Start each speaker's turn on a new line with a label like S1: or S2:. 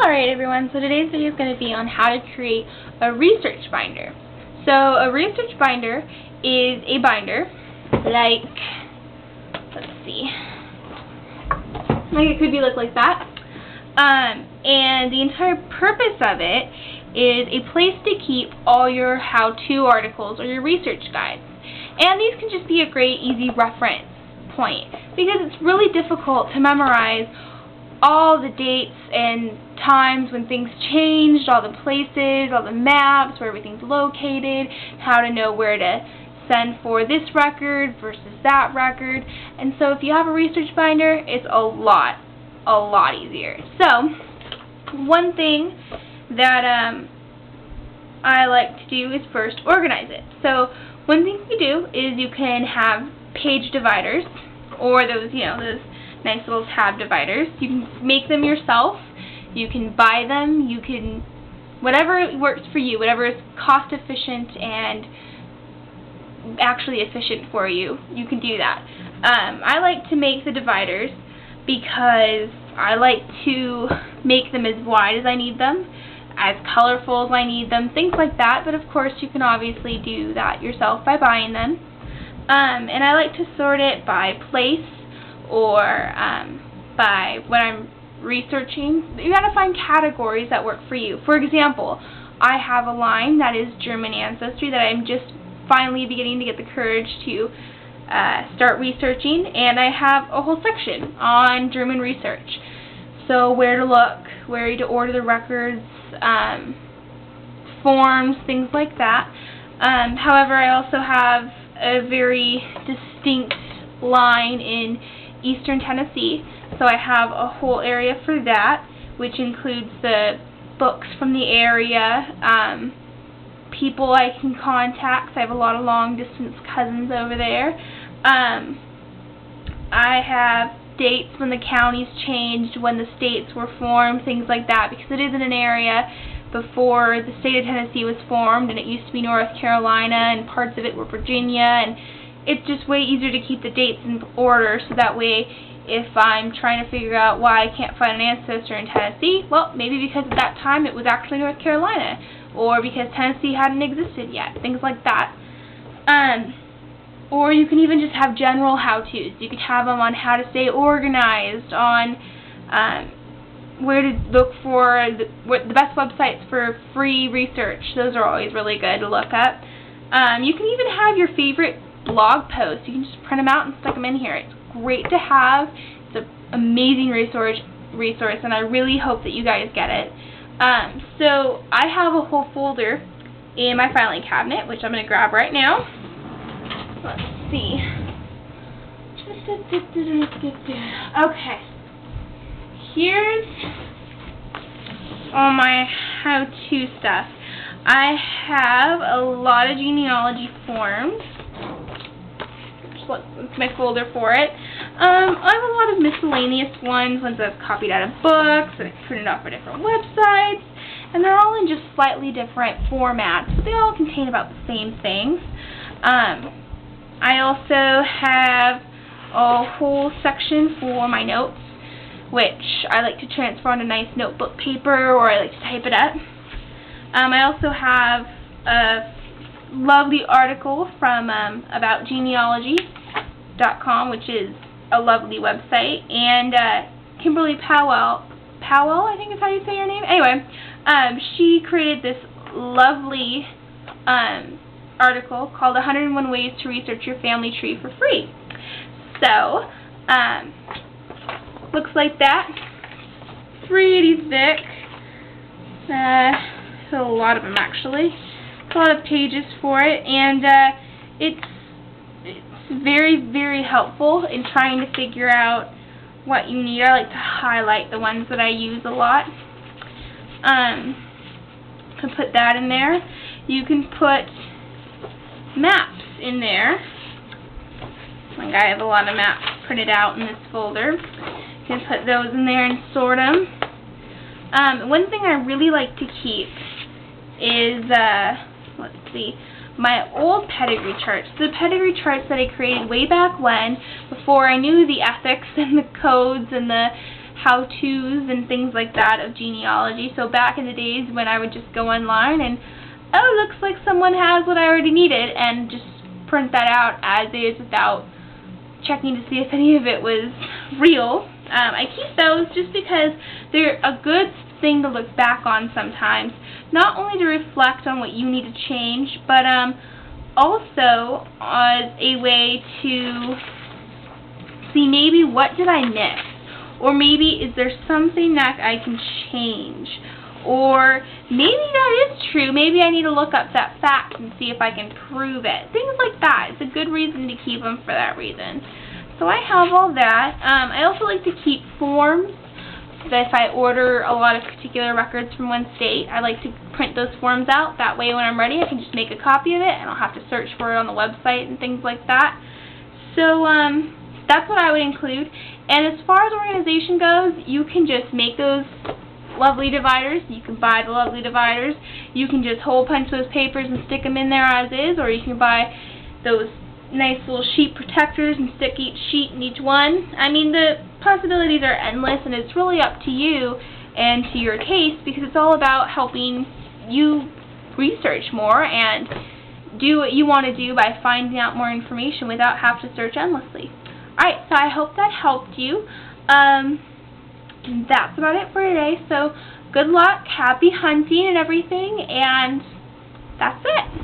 S1: Alright everyone, so today's video is going to be on how to create a research binder. So a research binder is a binder like, it could be like that. And the entire purpose of it is a place to keep all your how-to articles or your research guides. And these can just be a great, easy reference point because it's really difficult to memorize all the dates and times when things changed, all the places, all the maps, where everything's located, how to know where to send for this record versus that record. And so if you have a research binder, it's a lot easier. So one thing that I like to do is first organize it. So one thing you do is you can have page dividers, or those nice little tab dividers. You can make them yourself. You can buy them. You can, whatever works for you, whatever is cost efficient and actually efficient for you, you can do that. I like to make the dividers because I like to make them as wide as I need them, as colorful as I need them, things like that. But of course you can obviously do that yourself by buying them. And I like to sort it by place or by what I'm researching. You gotta find categories that work for you. For example, I have a line that is German ancestry that I'm just finally beginning to get the courage to start researching, and I have a whole section on German research. So where to look, where to order the records, forms, things like that. However, I also have a very distinct line in Eastern Tennessee, so I have a whole area for that, which includes the books from the area, people I can contact. I have a lot of long-distance cousins over there. I have dates when the counties changed, when the states were formed, things like that, because it is in an area before the state of Tennessee was formed, and it used to be North Carolina, and parts of it were Virginia, and it's just way easier to keep the dates in order, so that way if I'm trying to figure out why I can't find an ancestor in Tennessee, well, maybe because at that time it was actually North Carolina, or because Tennessee hadn't existed yet, things like that. Or you can even just have general how-tos. You could have them on how to stay organized, on where to look for the best websites for free research. Those are always really good to look up. You can even have your favorite blog posts. You can just print them out and stick them in here. It's great to have. It's an amazing resource, and I really hope that you guys get it. So I have a whole folder in my filing cabinet, which I'm going to grab right now. Let's see. Okay. Here's all my how-to stuff. I have a lot of genealogy forms. It's my folder for it. I have a lot of miscellaneous ones that I've copied out of books and I've printed off for different websites, and they're all in just slightly different formats, but they all contain about the same things. I also have a whole section for my notes, which I like to transfer onto nice notebook paper, or I like to type it up. I also have a lovely article from aboutgenealogy.com, which is a lovely website, and Kimberly Powell, I think is how you say your name. Anyway, she created this lovely article called 101 Ways to Research Your Family Tree for Free. So, looks like that. Pretty thick. A lot of them actually. A lot of pages for it, and it's very, very helpful in trying to figure out what you need. I like to highlight the ones that I use a lot. To put that in there. You can put maps in there. Like I have a lot of maps printed out in this folder. You can put those in there and sort them. One thing I really like to keep is, let's see, my old pedigree charts. The pedigree charts that I created way back when, before I knew the ethics and the codes and the how-tos and things like that of genealogy. So back in the days when I would just go online and, oh, looks like someone has what I already needed, and just print that out as is without checking to see if any of it was real. I keep those just because they're a good thing to look back on sometimes, not only to reflect on what you need to change, but also as a way to see maybe what did I miss, or maybe is there something that I can change, or maybe that is true, maybe I need to look up that fact and see if I can prove it. Things like that. It's a good reason to keep them for that reason. So I have all that. I also like to keep forms. That if I order a lot of particular records from one state, I like to print those forms out. That way when I'm ready, I can just make a copy of it, and I'll have to search for it on the website and things like that. So that's what I would include. And as far as organization goes, you can just make those lovely dividers. You can buy the lovely dividers. You can just hole punch those papers and stick them in there as is, or you can buy those nice little sheet protectors and stick each sheet in each one. I mean, the possibilities are endless, and it's really up to you and to your taste, because it's all about helping you research more and do what you want to do by finding out more information without having to search endlessly. Alright, so I hope that helped you. That's about it for today. So good luck, happy hunting and everything, and that's it.